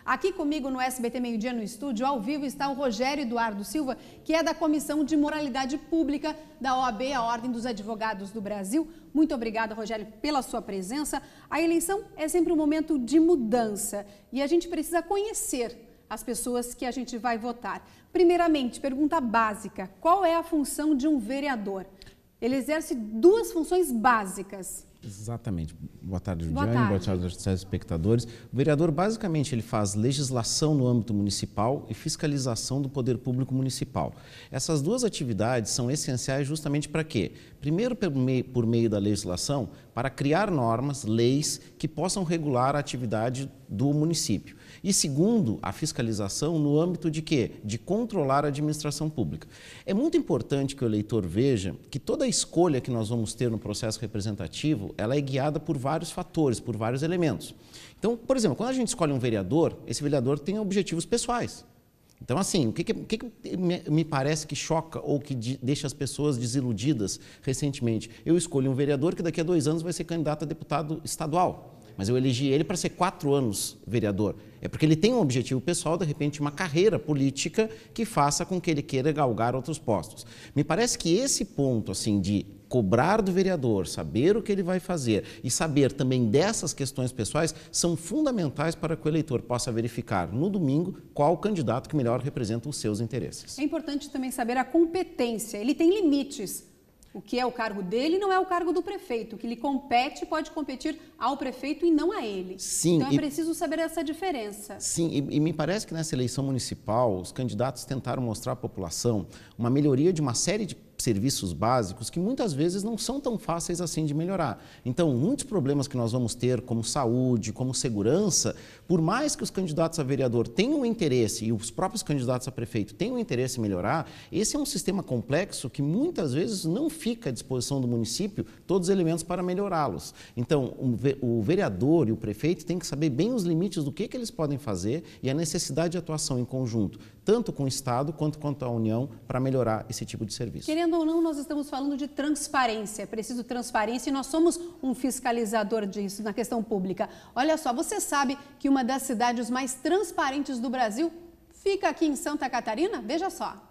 Aqui comigo no SBT Meio Dia no estúdio, ao vivo, está o Rogério Eduardo Silva, que é da Comissão de Moralidade Pública da OAB, a Ordem dos Advogados do Brasil. Muito obrigada, Rogério, pela sua presença. A eleição é sempre um momento de mudança e a gente precisa conhecer as pessoas que a gente vai votar. Primeiramente, pergunta básica: qual é a função de um vereador? Ele exerce duas funções básicas. Exatamente. Boa tarde, Juliane. Boa tarde aos telespectadores. O vereador, basicamente, ele faz legislação no âmbito municipal e fiscalização do poder público municipal. Essas duas atividades são essenciais justamente para quê? Primeiro, por meio da legislação, para criar normas, leis que possam regular a atividade do município. E segundo, a fiscalização no âmbito de quê? De controlar a administração pública. É muito importante que o eleitor veja que toda a escolha que nós vamos ter no processo representativo, ela é guiada por vários fatores, por vários elementos. Então, por exemplo, quando a gente escolhe um vereador, esse vereador tem objetivos pessoais. Então, assim, o que me parece que choca ou que deixa as pessoas desiludidas recentemente? Eu escolho um vereador que daqui a 2 anos vai ser candidato a deputado estadual. Mas eu elegi ele para ser 4 anos vereador. É porque ele tem um objetivo pessoal, de repente, uma carreira política que faça com que ele queira galgar outros postos. Me parece que esse ponto, assim, de cobrar do vereador, saber o que ele vai fazer e saber também dessas questões pessoais, são fundamentais para que o eleitor possa verificar no domingo qual o candidato que melhor representa os seus interesses. É importante também saber a competência. Ele tem limites. O que é o cargo dele não é o cargo do prefeito. O que lhe compete pode competir ao prefeito e não a ele. Sim, então é preciso saber essa diferença. Sim, e me parece que nessa eleição municipal os candidatos tentaram mostrar à população uma melhoria de uma série de serviços básicos que muitas vezes não são tão fáceis assim de melhorar. Então, muitos problemas que nós vamos ter, como saúde, como segurança, por mais que os candidatos a vereador tenham interesse e os próprios candidatos a prefeito tenham interesse em melhorar, esse é um sistema complexo que muitas vezes não fica à disposição do município todos os elementos para melhorá-los. Então, o vereador e o prefeito têm que saber bem os limites do que eles podem fazer e a necessidade de atuação em conjunto, tanto com o Estado quanto com a União, para melhorar esse tipo de serviço. Querendo ou não, nós estamos falando de transparência. É preciso transparência e nós somos um fiscalizador disso na questão pública. Olha só, você sabe que uma das cidades mais transparentes do Brasil fica aqui em Santa Catarina? Veja só.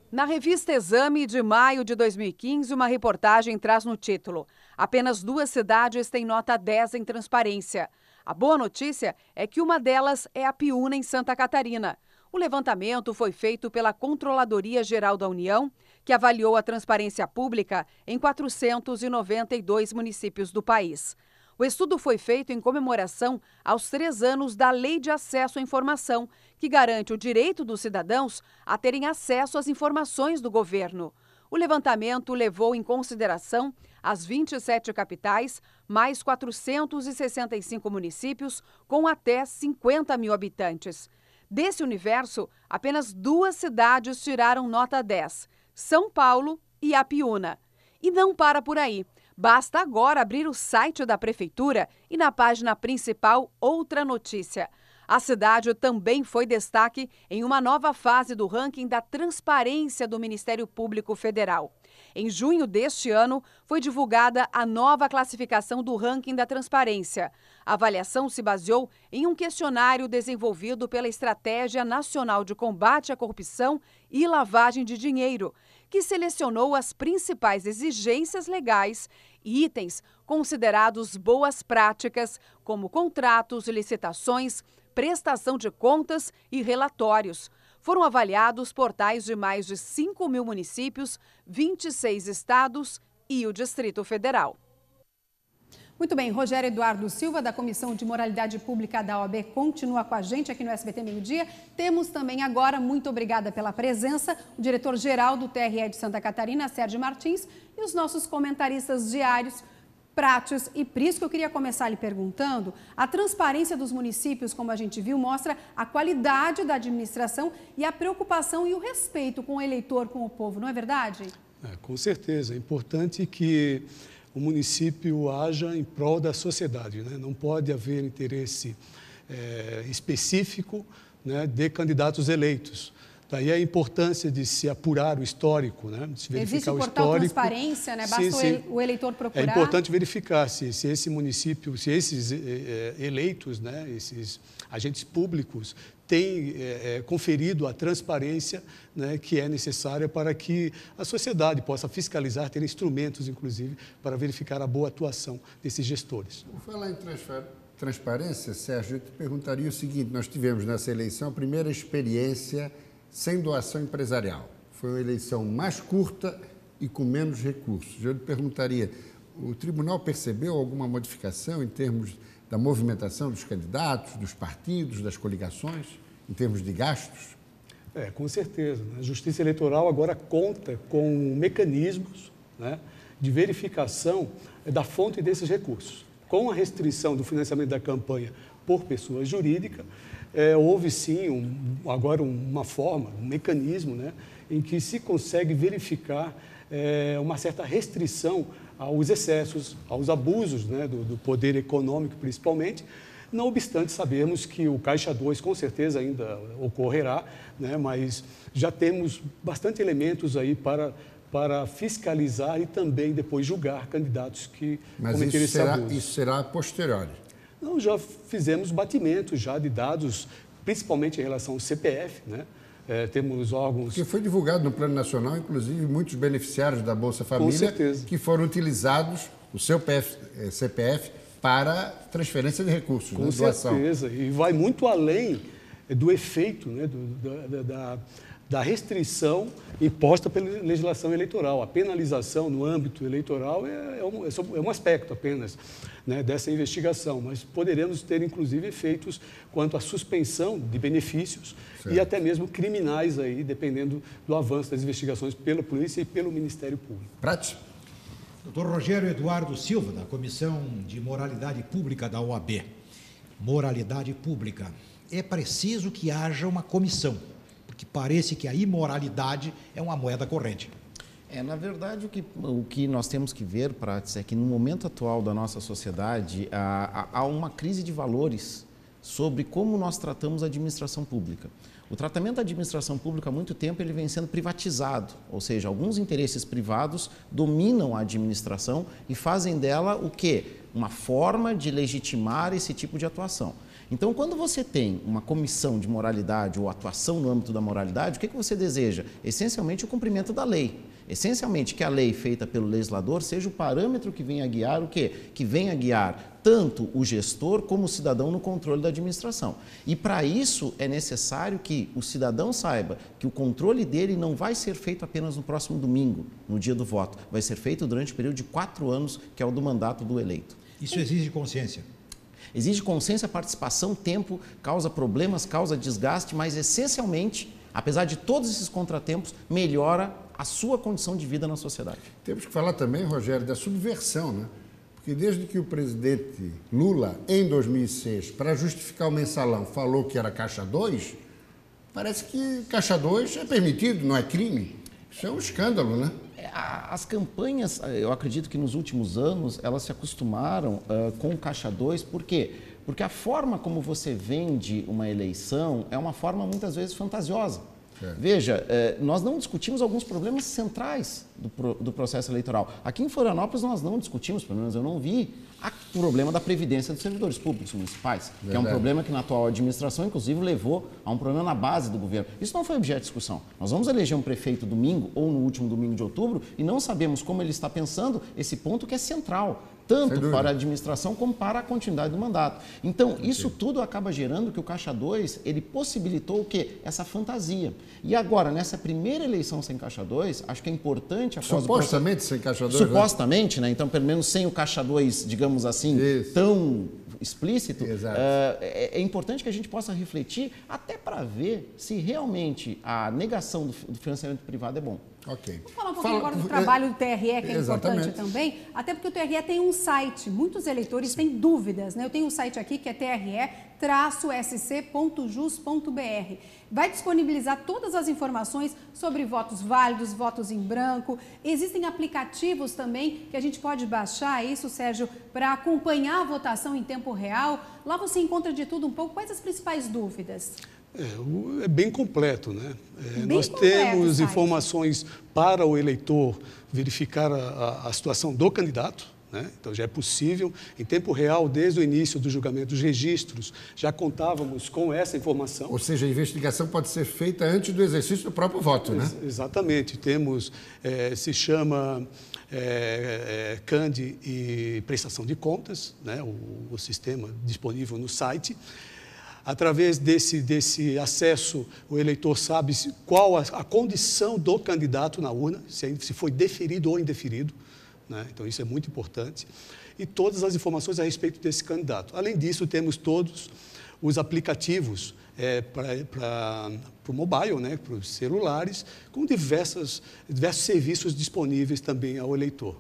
Na revista Exame, de maio de 2015, uma reportagem traz no título: apenas 2 cidades têm nota 10 em transparência. A boa notícia é que uma delas é a Piúna, em Santa Catarina. O levantamento foi feito pela Controladoria Geral da União, que avaliou a transparência pública em 492 municípios do país. O estudo foi feito em comemoração aos 3 anos da Lei de Acesso à Informação, que garante o direito dos cidadãos a terem acesso às informações do governo. O levantamento levou em consideração as 27 capitais, mais 465 municípios com até 50 mil habitantes. Desse universo, apenas 2 cidades tiraram nota 10, São Paulo e Apiúna. E não para por aí. Basta agora abrir o site da Prefeitura e na página principal outra notícia. A cidade também foi destaque em uma nova fase do ranking da transparência do Ministério Público Federal. Em junho deste ano, foi divulgada a nova classificação do ranking da transparência. A avaliação se baseou em um questionário desenvolvido pela Estratégia Nacional de Combate à Corrupção e Lavagem de Dinheiro, que selecionou as principais exigências legais e itens considerados boas práticas, como contratos, licitações, prestação de contas e relatórios. Foram avaliados portais de mais de 5 mil municípios, 26 estados e o Distrito Federal. Muito bem, Rogério Eduardo Silva, da Comissão de Moralidade Pública da OAB, continua com a gente aqui no SBT Meio Dia. Temos também agora, muito obrigada pela presença, o diretor-geral do TRE de Santa Catarina, Sérgio Martins, e os nossos comentaristas diários, Prátios e Prisco. Eu queria começar lhe perguntando: a transparência dos municípios, como a gente viu, mostra a qualidade da administração e a preocupação e o respeito com o eleitor, com o povo, não é verdade? Com certeza. É importante que o município haja em prol da sociedade, né? Não pode haver interesse específico, né, de candidatos eleitos. Daí a importância de se apurar o histórico, né? De se verificar existe o histórico. portal Transparência, né? Basta o eleitor procurar. É importante verificar se esse município, se esses eleitos, né, esses agentes públicos têm conferido a transparência, né, que é necessária para que a sociedade possa fiscalizar, ter instrumentos, inclusive, para verificar a boa atuação desses gestores. Por falar em transparência, Sérgio, eu te perguntaria o seguinte: nós tivemos nessa eleição a primeira experiência sem doação empresarial. Foi uma eleição mais curta e com menos recursos. Eu lhe perguntaria, o tribunal percebeu alguma modificação em termos da movimentação dos candidatos, dos partidos, das coligações, em termos de gastos? Com certeza. A Justiça Eleitoral agora conta com mecanismos, né, de verificação da fonte desses recursos. Com a restrição do financiamento da campanha por pessoa jurídica, houve sim agora uma forma, um mecanismo, né, em que se consegue verificar uma certa restrição aos excessos, aos abusos, né, do poder econômico principalmente. Não obstante, sabemos que o Caixa 2 com certeza ainda ocorrerá, né, mas já temos bastante elementos aí para fiscalizar e também depois julgar candidatos que cometeram esse abuso. Mas isso será a posteriori? Não, já fizemos batimentos já de dados, principalmente em relação ao CPF, né? Temos órgãos... Porque foi divulgado no Plano Nacional, inclusive, muitos beneficiários da Bolsa Família que foram utilizados, o seu CPF, para transferência de recursos, com certeza, e vai muito além do efeito, né, da restrição imposta pela legislação eleitoral. A penalização no âmbito eleitoral é um aspecto apenas, né, dessa investigação, mas poderemos ter, inclusive, efeitos quanto à suspensão de benefícios e até mesmo criminais, aí, dependendo do avanço das investigações pela polícia e pelo Ministério Público. Prates. Dr. Rogério Eduardo Silva, da Comissão de Moralidade Pública da OAB. Moralidade pública. É preciso que haja uma comissão, porque parece que a imoralidade é uma moeda corrente. Na verdade, o que nós temos que ver, Prates, é que no momento atual da nossa sociedade há uma crise de valores sobre como nós tratamos a administração pública. O tratamento da administração pública há muito tempo ele vem sendo privatizado, ou seja, alguns interesses privados dominam a administração e fazem dela o quê? Uma forma de legitimar esse tipo de atuação. Então, quando você tem uma comissão de moralidade ou atuação no âmbito da moralidade, o que você deseja? Essencialmente o cumprimento da lei. Essencialmente que a lei feita pelo legislador seja o parâmetro que venha guiar o quê? Que venha guiar tanto o gestor como o cidadão no controle da administração. E para isso é necessário que o cidadão saiba que o controle dele não vai ser feito apenas no próximo domingo, no dia do voto. Vai ser feito durante o período de 4 anos, que é o do mandato do eleito. Isso exige consciência. Exige consciência, participação, tempo, causa problemas, causa desgaste, mas essencialmente, apesar de todos esses contratempos, melhora a sua condição de vida na sociedade. Temos que falar também, Rogério, da subversão, né? Porque desde que o presidente Lula, em 2006, para justificar o mensalão, falou que era Caixa 2, parece que Caixa 2 é permitido, não é crime. Isso é um escândalo, né? As campanhas, eu acredito que nos últimos anos, elas se acostumaram com o Caixa 2, por quê? Porque a forma como você vende uma eleição é uma forma muitas vezes fantasiosa. Veja, nós não discutimos alguns problemas centrais do processo eleitoral. Aqui em Florianópolis nós não discutimos, pelo menos eu não vi, o problema da previdência dos servidores públicos municipais, que é um problema que na atual administração, inclusive, levou a um problema na base do governo. Isso não foi objeto de discussão. Nós vamos eleger um prefeito domingo ou no último domingo de outubro e não sabemos como ele está pensando esse ponto que é central, tanto para a administração como para a continuidade do mandato. Então, isso tudo acaba gerando que o Caixa 2, ele possibilitou o quê? Essa fantasia. E agora, nessa primeira eleição sem Caixa 2, acho que é importante... Supostamente sem Caixa 2, supostamente, né? Então, pelo menos sem o Caixa 2, digamos assim, tão explícito, é importante que a gente possa refletir até para ver se realmente a negação do financiamento privado é bom. Ok. Vou falar um pouquinho agora do trabalho do TRE, que é importante também, até porque o TRE tem um site, muitos eleitores têm dúvidas, né? Eu tenho um site aqui que é tre-sc.jus.br. Vai disponibilizar todas as informações sobre votos válidos, votos em branco. Existem aplicativos também que a gente pode baixar, isso, Sérgio, para acompanhar a votação em tempo real. Lá você encontra de tudo um pouco. Quais as principais dúvidas? É bem completo, né? Nós completo, temos site. informações para o eleitor verificar a situação do candidato, né? Então já é possível, em tempo real, desde o início do julgamento dos registros, já contávamos com essa informação. Ou seja, a investigação pode ser feita antes do exercício do próprio voto, né? Exatamente. Temos, se chama CANDE e prestação de contas, né? O sistema disponível no site. Através desse acesso, o eleitor sabe qual a condição do candidato na urna, se foi deferido ou indeferido, né? Então, isso é muito importante. E todas as informações a respeito desse candidato. Além disso, temos todos os aplicativos para o mobile, né? Para os celulares, com diversos serviços disponíveis também ao eleitor.